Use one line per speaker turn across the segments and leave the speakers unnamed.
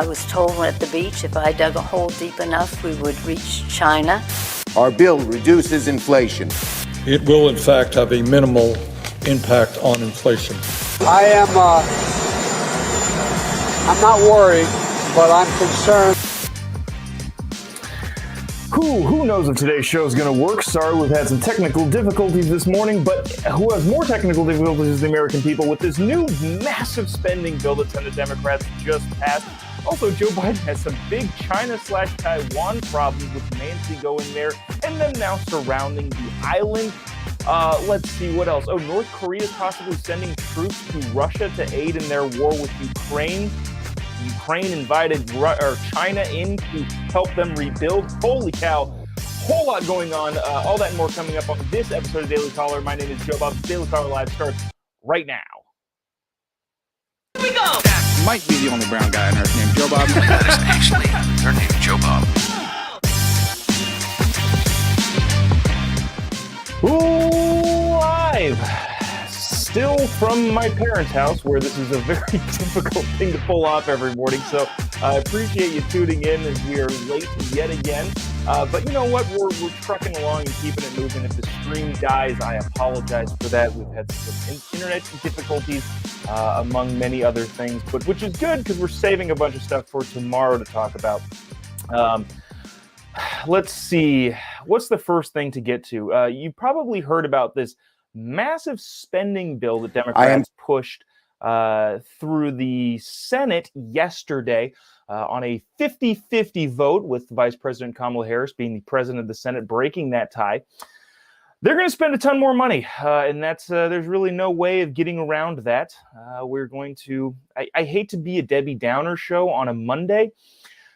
I was told at the beach if I dug a hole deep enough, we would reach China.
Our bill reduces inflation.
It will, in fact, have a minimal impact on inflation.
I'm not worried, but I'm concerned.
Who knows if today's show is going to work? Sorry, we've had some technical difficulties this morning, but who has more technical difficulties is the American people with this new massive spending bill that Senate Democrats just passed. Also, Joe Biden has some big China/Taiwan problems with Nancy going there, and then now surrounding the island. Let's see what else. Oh, North Korea is possibly sending troops to Russia to aid in their war with Ukraine. Ukraine invited China in to help them rebuild. Holy cow. Whole lot going on. All that and more coming up on this episode of Daily Caller. My name is Jobob. Daily Caller Live starts right now.
Here we go. That might be the only brown guy on earth named Jobob. That is actually her name, Jobob.
Ooh, live. Still from my parents' house, where this is a very difficult thing to pull off every morning. So I appreciate you tuning in as we are late yet again. But you know what? We're trucking along and keeping it moving. If the stream dies, I apologize for that. We've had some internet difficulties, among many other things, but which is good because we're saving a bunch of stuff for tomorrow to talk about. Let's see. What's the first thing to get to? You probably heard about this massive spending bill that Democrats pushed through the Senate yesterday on a 50-50 vote, with Vice President Kamala Harris being the president of the Senate, breaking that tie. They're going to spend a ton more money, and that's there's really no way of getting around that. We're going to I hate to be a Debbie Downer show on a Monday,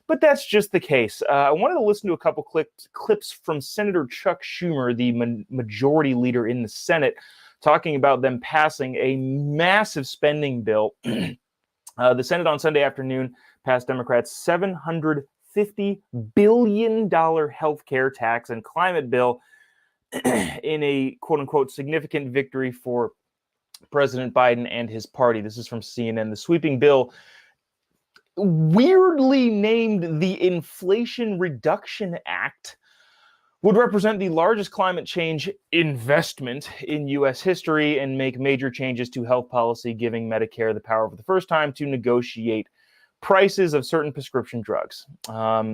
but that's just the case. I wanted to listen to a couple clips from Senator Chuck Schumer, the majority leader in the Senate, talking about them passing a massive spending bill. The Senate on Sunday afternoon passed Democrats' $750 billion healthcare tax and climate bill in a quote-unquote significant victory for President Biden and his party. This is from CNN. The sweeping bill, weirdly named the Inflation Reduction Act, would represent the largest climate change investment in U.S. history and make major changes to health policy, giving Medicare the power for the first time to negotiate prices of certain prescription drugs.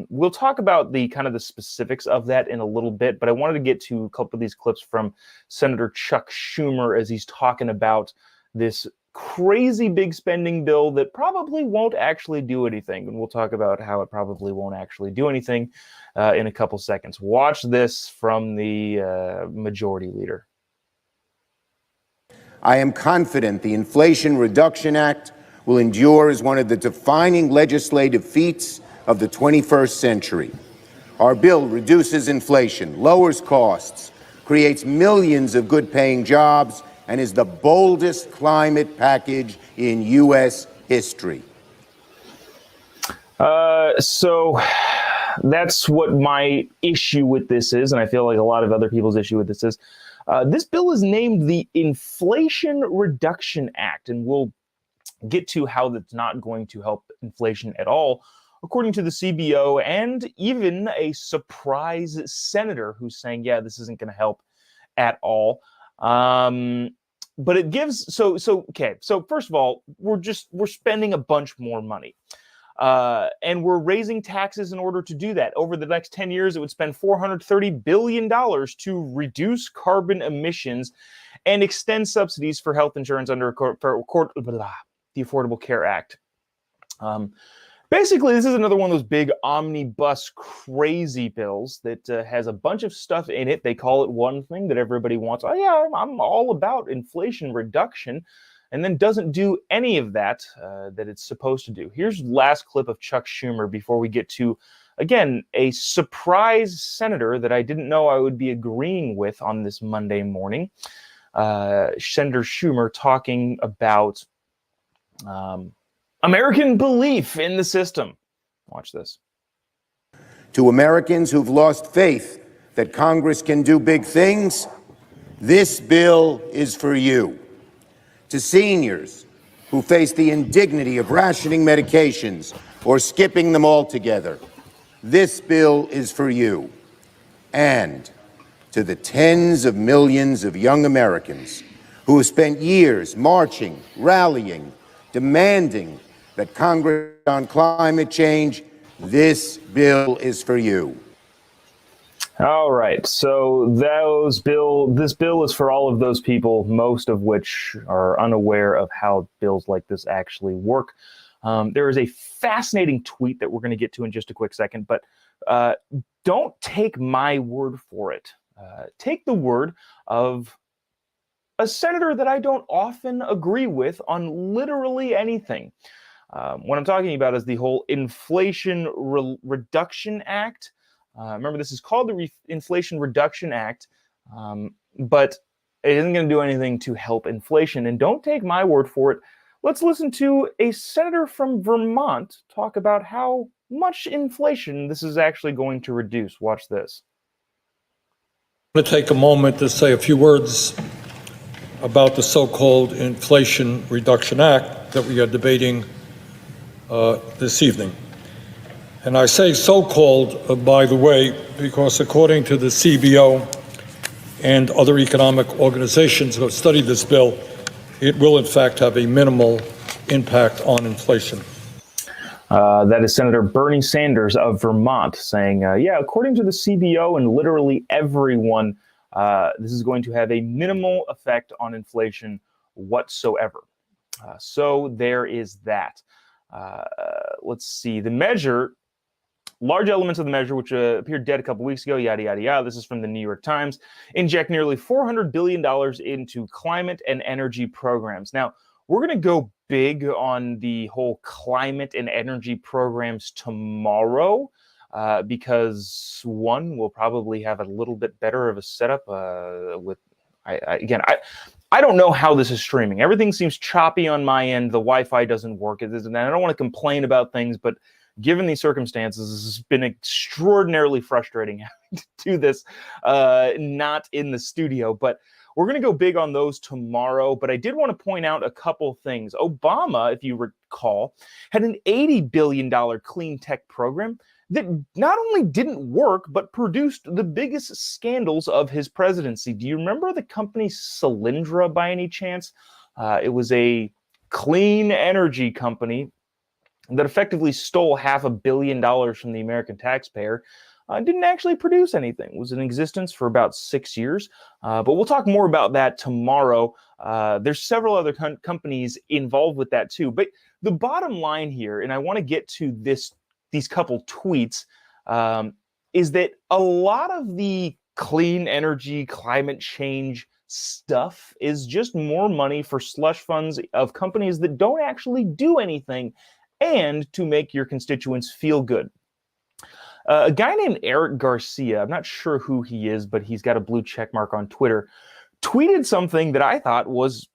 We'll talk about the specifics of that in a little bit, but I wanted to get to a couple of these clips from Senator Chuck Schumer as he's talking about this crazy big spending bill that probably won't actually do anything. And we'll talk about how it probably won't actually do anything in a couple seconds. Watch this from the majority leader.
I am confident the Inflation Reduction Act will endure as one of the defining legislative feats of the 21st century. Our bill reduces inflation, lowers costs, creates millions of good-paying jobs, and is the boldest climate package in U.S. history.
So that's what my issue with this is, and I feel like a lot of other people's issue with this is. This bill is named the Inflation Reduction Act, and we'll get to how that's not going to help inflation at all, according to the CBO and even a surprise senator who's saying, yeah, this isn't going to help at all. But it gives, so first of all, we're spending a bunch more money. And we're raising taxes in order to do that. Over the next 10 years, it would spend $430 billion to reduce carbon emissions and extend subsidies for health insurance under the Affordable Care Act. Basically, this is another one of those big omnibus crazy bills that has a bunch of stuff in it. They call it one thing that everybody wants. Oh, yeah, I'm all about inflation reduction. And then doesn't do any of that that it's supposed to do. Here's last clip of Chuck Schumer before we get to, again, a surprise senator that I didn't know I would be agreeing with on this Monday morning. Senator Schumer talking about American belief in the system. Watch this.
To Americans who've lost faith that Congress can do big things, this bill is for you. To seniors who face the indignity of rationing medications or skipping them altogether. This bill is for you. And to the tens of millions of young Americans who have spent years marching, rallying, demanding that Congress on climate change, this bill is for you.
All right, so this bill is for all of those people, most of which are unaware of how bills like this actually work. There is a fascinating tweet that we're going to get to in just a quick second, but don't take my word for it. Take the word of a senator that I don't often agree with on literally anything. What I'm talking about is the whole Inflation Reduction Act. Remember, this is called the Inflation Reduction Act, but it isn't going to do anything to help inflation. And don't take my word for it. Let's listen to a senator from Vermont talk about how much inflation this is actually going to reduce. Watch this.
I'm going to take a moment to say a few words about the so-called Inflation Reduction Act that we are debating this evening. And I say so-called, by the way, because according to the CBO and other economic organizations who have studied this bill, it will in fact have a minimal impact on inflation.
That is Senator Bernie Sanders of Vermont saying, yeah, according to the CBO and literally everyone, this is going to have a minimal effect on inflation whatsoever. So there is that. Let's see. The measure, large elements of the measure, which appeared dead a couple weeks ago, yada, yada, yada. This is from the New York Times. Inject nearly $400 billion into climate and energy programs. Now, we're going to go big on the whole climate and energy programs tomorrow because, one, we'll probably have a little bit better of a setup with, I don't know how this is streaming. Everything seems choppy on my end. The Wi-Fi doesn't work. And I don't want to complain about things, but given these circumstances, this has been extraordinarily frustrating having to do this not in the studio. But we're going to go big on those tomorrow. But I did want to point out a couple things. Obama, if you recall, had an $80 billion clean tech program that not only didn't work, but produced the biggest scandals of his presidency. Do you remember the company Solyndra by any chance? It was a clean energy company that effectively stole $500 million from the American taxpayer. Didn't actually produce anything. Was in existence for about 6 years. But we'll talk more about that tomorrow. There's several other companies involved with that too. But the bottom line here, and I want to get to these couple tweets, is that a lot of the clean energy, climate change stuff is just more money for slush funds of companies that don't actually do anything and to make your constituents feel good. A guy named Eric Garcia, I'm not sure who he is, but he's got a blue check mark on Twitter, tweeted something that I thought was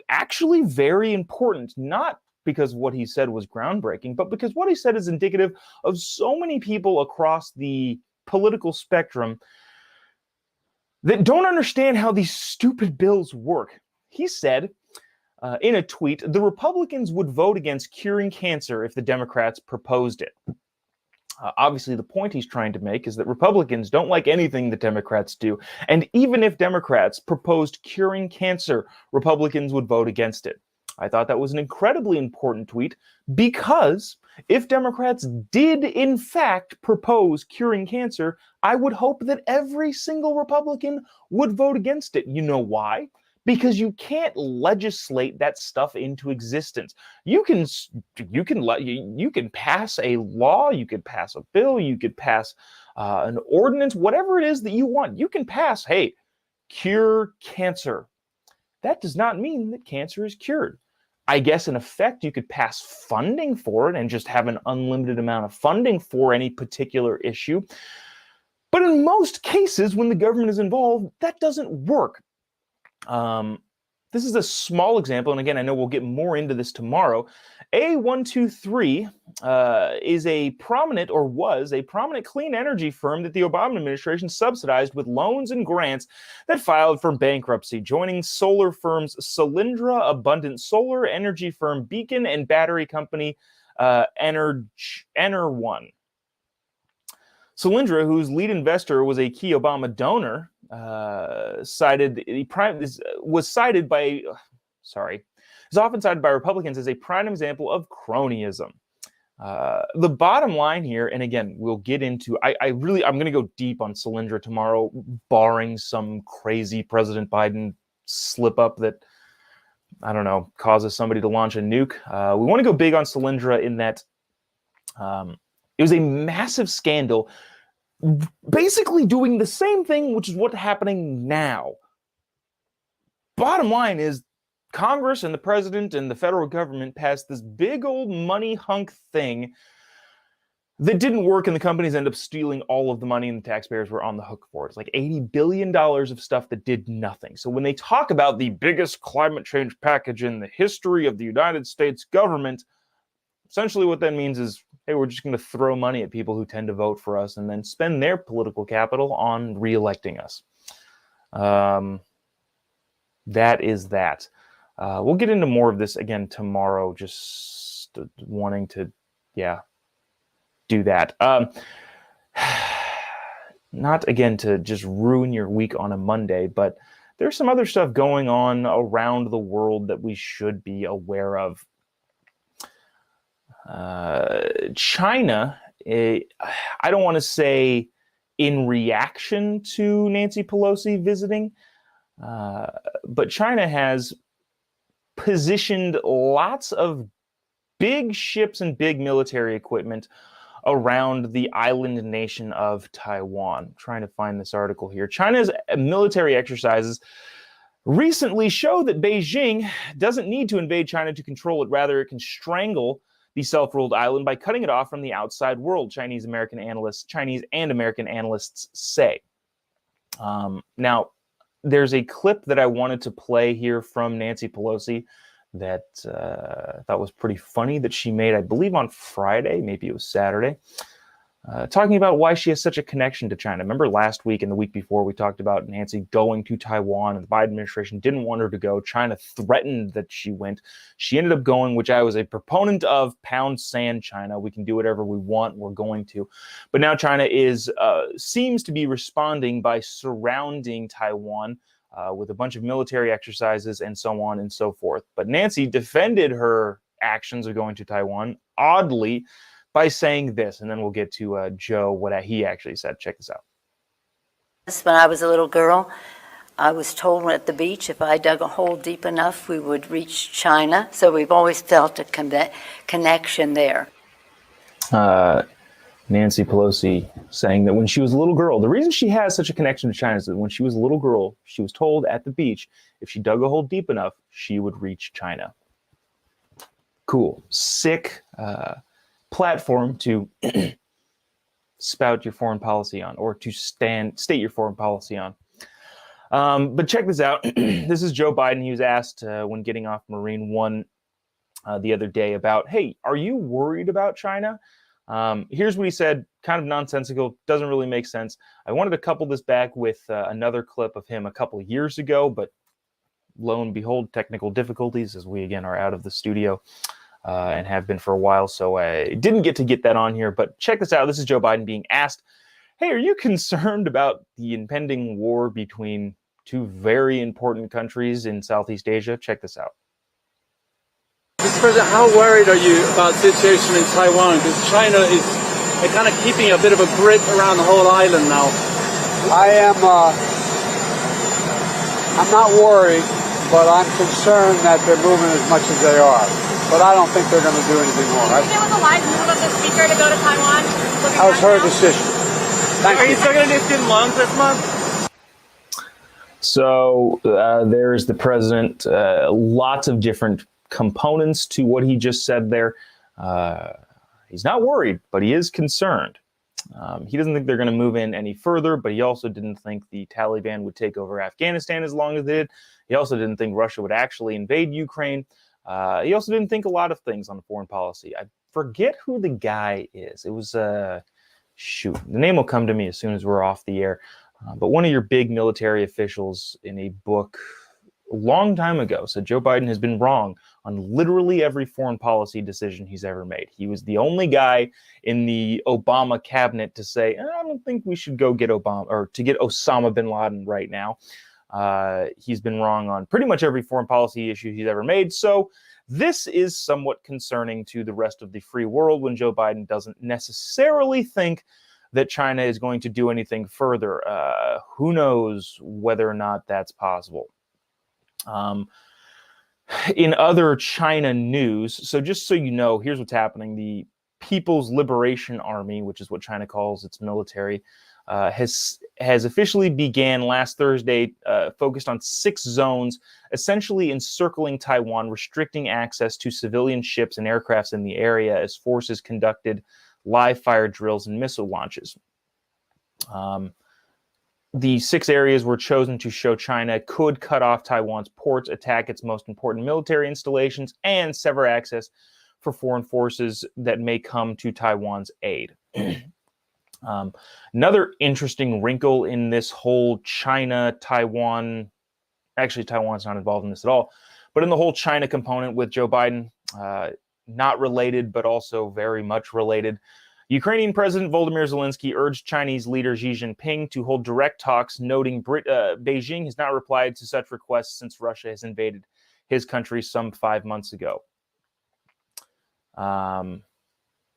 actually very important, not because what he said was groundbreaking, but because what he said is indicative of so many people across the political spectrum that don't understand how these stupid bills work. He said in a tweet, the Republicans would vote against curing cancer if the Democrats proposed it. Obviously, the point he's trying to make is that Republicans don't like anything the Democrats do. And even if Democrats proposed curing cancer, Republicans would vote against it. I thought that was an incredibly important tweet because if Democrats did, in fact, propose curing cancer, I would hope that every single Republican would vote against it. You know why? Because you can't legislate that stuff into existence. You can pass a law, you could pass a bill, you could pass an ordinance, whatever it is that you want. You can pass, hey, cure cancer. That does not mean that cancer is cured. I guess in effect, you could pass funding for it and just have an unlimited amount of funding for any particular issue. But in most cases, when the government is involved, that doesn't work. This is a small example, and again, I know we'll get more into this tomorrow. A123 is a prominent, or was a prominent clean energy firm that the Obama administration subsidized with loans and grants that filed for bankruptcy, joining solar firms Solyndra, Abundant Solar, energy firm Beacon, and battery company Ener1. Solyndra, whose lead investor was a key Obama donor, is often cited by Republicans as a prime example of cronyism. The bottom line here, and again, we'll get into, I'm going to go deep on Solyndra tomorrow, barring some crazy President Biden slip up that, I don't know, causes somebody to launch a nuke. We want to go big on Solyndra in that it was a massive scandal, basically doing the same thing, which is what's happening now. Bottom line is, Congress and the president and the federal government passed this big old money hunk thing that didn't work, and the companies ended up stealing all of the money, and the taxpayers were on the hook for it. It's like $80 billion of stuff that did nothing. So when they talk about the biggest climate change package in the history of the United States government, essentially what that means is, hey, we're just going to throw money at people who tend to vote for us and then spend their political capital on re-electing us. That is that. We'll get into more of this again tomorrow, just wanting to, do that. Not, again, to just ruin your week on a Monday, but there's some other stuff going on around the world that we should be aware of. China, I don't want to say in reaction to Nancy Pelosi visiting, but China has positioned lots of big ships and big military equipment around the island nation of Taiwan. I'm trying to find this article here. China's military exercises recently show that Beijing doesn't need to invade China to control it. Rather, it can strangle the self-ruled island by cutting it off from the outside world, Chinese and American analysts say. Now, there's a clip that I wanted to play here from Nancy Pelosi that I thought was pretty funny that she made, I believe, on Friday, maybe it was Saturday, talking about why she has such a connection to China. Remember last week and the week before we talked about Nancy going to Taiwan, and the Biden administration didn't want her to go. China threatened that she went. She ended up going, which I was a proponent of. Pound sand, China. We can do whatever we want. We're going to. But now China seems to be responding by surrounding Taiwan with a bunch of military exercises and so on and so forth. But Nancy defended her actions of going to Taiwan, oddly, by saying this, and then we'll get to Joe, what he actually said. Check this out.
When I was a little girl, I was told at the beach if I dug a hole deep enough, we would reach China. So we've always felt a connection there.
Nancy Pelosi saying that when she was a little girl, the reason she has such a connection to China is that when she was a little girl, she was told at the beach, if she dug a hole deep enough, she would reach China. Cool. Sick platform to spout your foreign policy on, or to state your foreign policy on. But check this out. This is Joe Biden. He was asked when getting off Marine One the other day about, hey, are you worried about China? Here's what he said, kind of nonsensical, doesn't really make sense. I wanted to couple this back with another clip of him a couple of years ago, but lo and behold, technical difficulties as we again are out of the studio and have been for a while. So I didn't get that on here, but check this out. This is Joe Biden being asked, hey, are you concerned about the impending war between two very important countries in Southeast Asia? Check this out.
Mr. President, how worried are you about the situation in Taiwan? Because China is kind of keeping a bit of a grip around the whole island now.
I'm not worried, but I'm concerned that they're moving as much as they are. But I don't think they're going to do anything more.
I think it was a wise move of the speaker to go to Taiwan.
That was her decision.
Are you still going to do student loans this month?
So there's the president. Lots of different components to what he just said there. He's not worried, but he is concerned. He doesn't think they're going to move in any further, but he also didn't think the Taliban would take over Afghanistan as long as they did. He also didn't think Russia would actually invade Ukraine. He also didn't think a lot of things on foreign policy. I forget who the guy is. It was, the name will come to me as soon as we're off the air. But one of your big military officials in a book a long time ago said Joe Biden has been wrong on literally every foreign policy decision he's ever made. He was the only guy in the Obama cabinet to say, I don't think we should go get Osama bin Laden right now. He's been wrong on pretty much every foreign policy issue he's ever made. So this is somewhat concerning to the rest of the free world when Joe Biden doesn't necessarily think that China is going to do anything further. Who knows whether or not that's possible. In other China news, so just so you know, here's what's happening. The People's Liberation Army, which is what China calls its military, has officially began last Thursday, focused on 6 zones, essentially encircling Taiwan, restricting access to civilian ships and aircrafts in the area as forces conducted live fire drills and missile launches. The 6 areas were chosen to show China could cut off Taiwan's ports, attack its most important military installations, and sever access for foreign forces that may come to Taiwan's aid. Another interesting wrinkle in this whole China-Taiwan, actually Taiwan's not involved in this at all, but in the whole China component with Joe Biden, not related, but also very much related. Ukrainian President Volodymyr Zelensky urged Chinese leader Xi Jinping to hold direct talks, noting Beijing has not replied to such requests since Russia has invaded his country some 5 months ago. The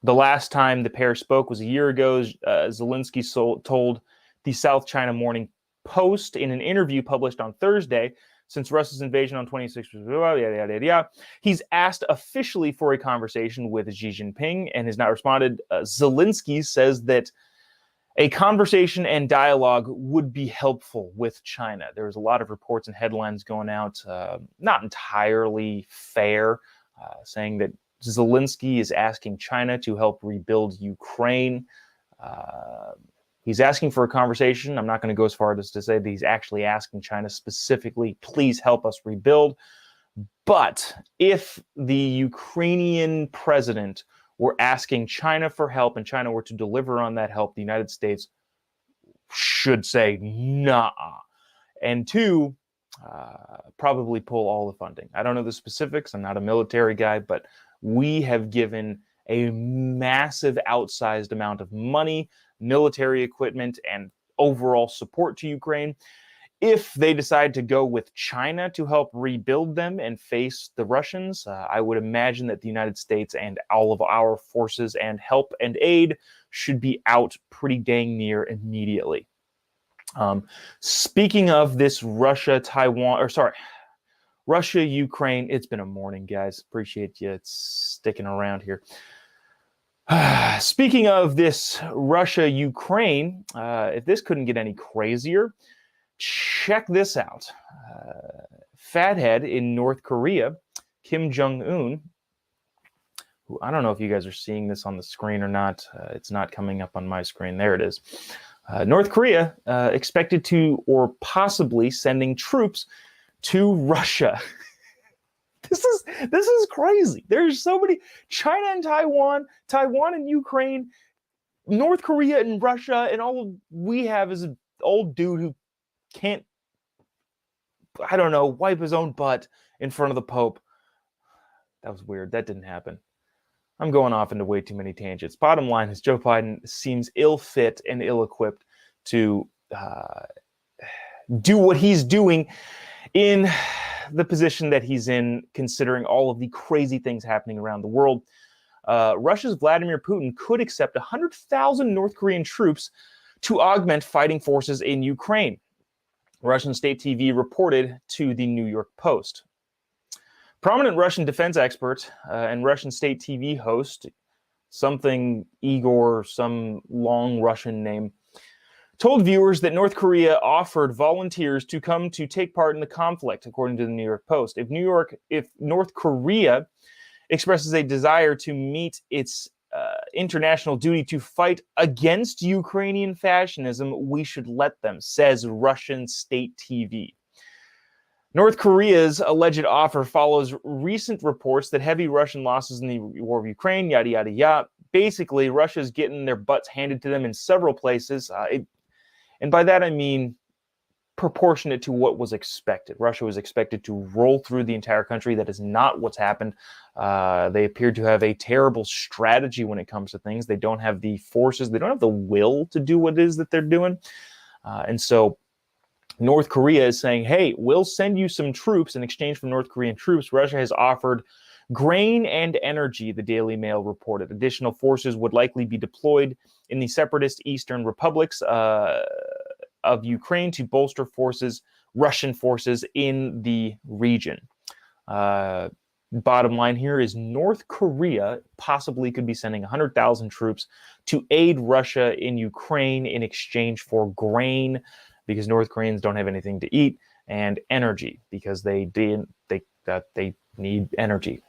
last time the pair spoke was a year ago. Zelensky told the South China Morning Post in an interview published on Thursday, since Russia's invasion on 26th, he's asked officially for a conversation with Xi Jinping and has not responded. Zelensky says that a conversation and dialogue would be helpful with China. There's a lot of reports and headlines going out, not entirely fair, saying that Zelensky is asking China to help rebuild Ukraine. He's asking for a conversation. I'm not going to go as far as to say that he's actually asking China specifically, please help us rebuild. But if the Ukrainian president were asking China for help and China were to deliver on that help, the United States should say, nah. And 2, probably pull all the funding. I don't know the specifics. I'm not a military guy, but we have given a massive outsized amount of money, military equipment, and overall support to Ukraine. If they decide to go with China to help rebuild them and face the Russians, I would imagine that the United States and all of our forces and help and aid should be out pretty dang near immediately. Speaking of this Russia-Ukraine, it's been a morning, guys. Appreciate you sticking around here. Speaking of this Russia-Ukraine, if this couldn't get any crazier, check this out. Fathead in North Korea, Kim Jong-un, who I don't know if you guys are seeing this on the screen or not. It's not coming up on my screen. There it is. North Korea expected to or possibly sending troops to Russia. This is crazy. There's so many. China and Taiwan, Taiwan and Ukraine, North Korea and Russia, and all we have is an old dude who can't, I don't know, wipe his own butt in front of the Pope. That was weird. That didn't happen. I'm going off into way too many tangents. Bottom line is Joe Biden seems ill-fit and ill-equipped to do what he's doing in the position that he's in, considering all of the crazy things happening around the world. Russia's Vladimir Putin could accept 100,000 North Korean troops to augment fighting forces in Ukraine, Russian state TV reported to the New York Post. Prominent Russian defense expert and Russian state TV host, something Igor, some long Russian name, told viewers that North Korea offered volunteers to come to take part in the conflict, according to the New York Post. If North Korea expresses a desire to meet its international duty to fight against Ukrainian fascism, we should let them, says Russian state TV. North Korea's alleged offer follows recent reports that heavy Russian losses in the war of Ukraine, yada, yada, yada. Basically, Russia's getting their butts handed to them in several places. And by that, I mean proportionate to what was expected. Russia was expected to roll through the entire country. That is not what's happened. They appear to have a terrible strategy when it comes to things. They don't have the forces. They don't have the will to do what it is that they're doing. And so North Korea is saying, hey, we'll send you some troops in exchange for North Korean troops. Russia has offered grain and energy, the Daily Mail reported. Additional forces would likely be deployed in the separatist eastern republics of Ukraine to bolster Russian forces in the region. Bottom line here is North Korea possibly could be sending 100,000 troops to aid Russia in Ukraine in exchange for grain, because North Koreans don't have anything to eat, and energy, because they need energy.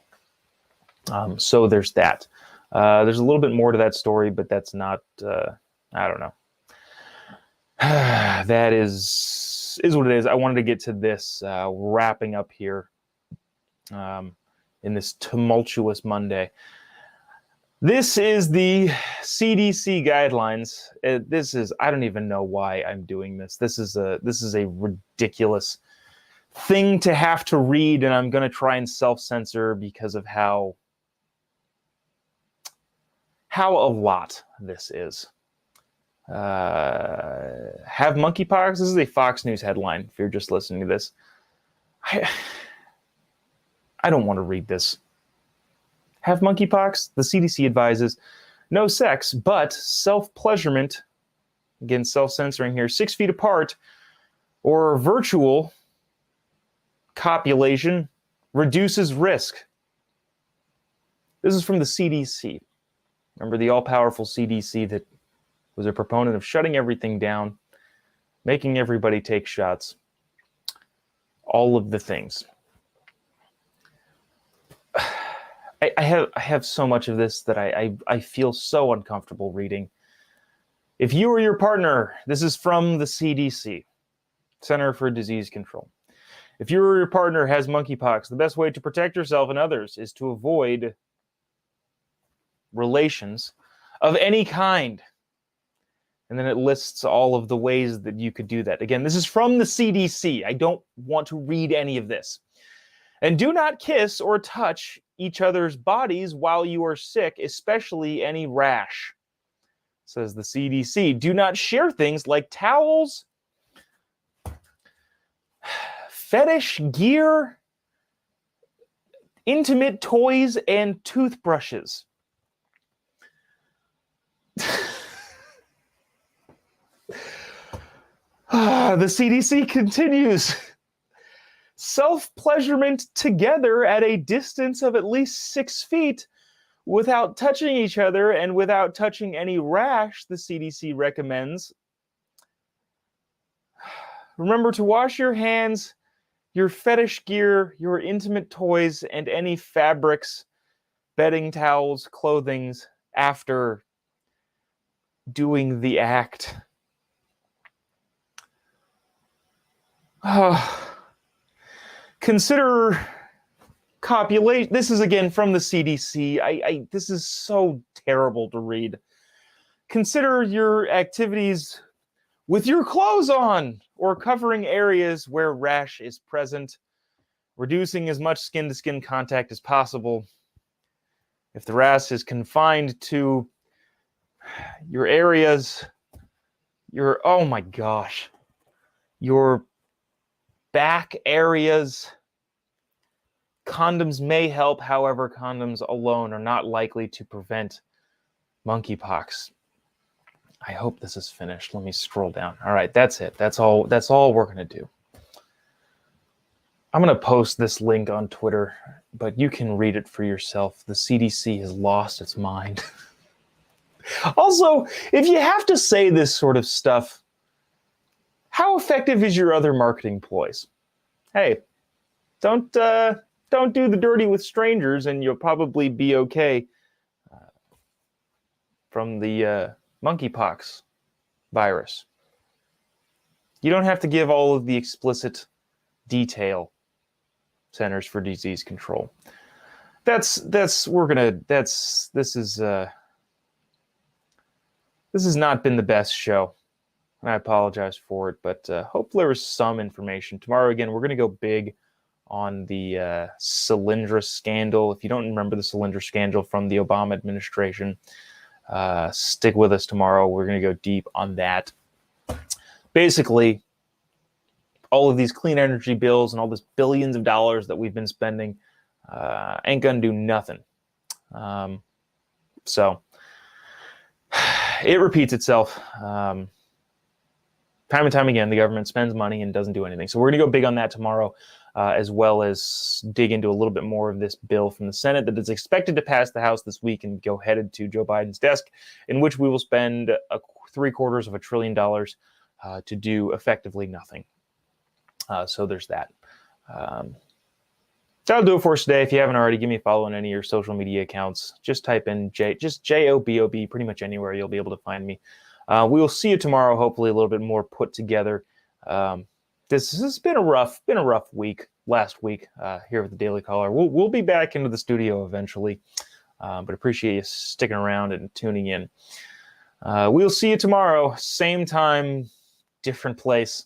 So there's that. There's a little bit more to that story, but that's not, I don't know. That is what it is. I wanted to get to this wrapping up here in this tumultuous Monday. This is the CDC guidelines. I don't even know why I'm doing this. This is a ridiculous thing to have to read, and I'm going to try and self-censor because of how a lot this is. Have monkeypox? This is a Fox News headline, if you're just listening to this. I don't want to read this. Have monkeypox? The CDC advises no sex, but self-pleasurement, again, self-censoring here, 6 feet apart, or virtual copulation reduces risk. This is from the CDC. Remember the all-powerful CDC that was a proponent of shutting everything down, making everybody take shots, all of the things. I have so much of this that I feel so uncomfortable reading. If you or your partner, this is from the CDC, Center for Disease Control. If you or your partner has monkeypox, the best way to protect yourself and others is to avoid relations of any kind. And then it lists all of the ways that you could do that. Again, this is from the CDC. I don't want to read any of this. And do not kiss or touch each other's bodies while you are sick, especially any rash, says the CDC. Do not share things like towels, fetish gear, intimate toys, and toothbrushes. The CDC continues. Self-pleasurement together at a distance of at least 6 feet without touching each other and without touching any rash, the CDC recommends. Remember to wash your hands, your fetish gear, your intimate toys, and any fabrics, bedding, towels, clothings after doing the act. Consider copulation. This is again from the CDC. This is so terrible to read. Consider your activities with your clothes on or covering areas where rash is present, reducing as much skin-to-skin contact as possible. If the rash is confined to your areas, your back areas, condoms may help. However, condoms alone are not likely to prevent monkeypox. I hope this is finished. Let me scroll down. All right, that's it. That's all we're going to do. I'm going to post this link on Twitter, but you can read it for yourself. The CDC has lost its mind. Also, if you have to say this sort of stuff, how effective is your other marketing ploys? Hey, don't do the dirty with strangers, and you'll probably be okay from the monkeypox virus. You don't have to give all of the explicit detail. Centers for Disease Control. This has not been the best show. and I apologize for it, but hopefully there was some information. Tomorrow, again, we're going to go big on the Solyndra scandal. If you don't remember the Solyndra scandal from the Obama administration, stick with us tomorrow. We're going to go deep on that. Basically, all of these clean energy bills and all this billions of dollars that we've been spending ain't going to do nothing. So it repeats itself. Time and time again, the government spends money and doesn't do anything. So we're going to go big on that tomorrow, as well as dig into a little bit more of this bill from the Senate that is expected to pass the House this week and go headed to Joe Biden's desk, in which we will spend $750 billion to do effectively nothing. So there's that. That'll do it for us today. If you haven't already, give me a follow on any of your social media accounts. Just type in Jobob pretty much anywhere. You'll be able to find me. We will see you tomorrow. Hopefully, a little bit more put together. This has been a rough week. Last week here with the Daily Caller. We'll be back into the studio eventually, but appreciate you sticking around and tuning in. We'll see you tomorrow, same time, different place.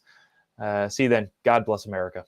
See you then. God bless America.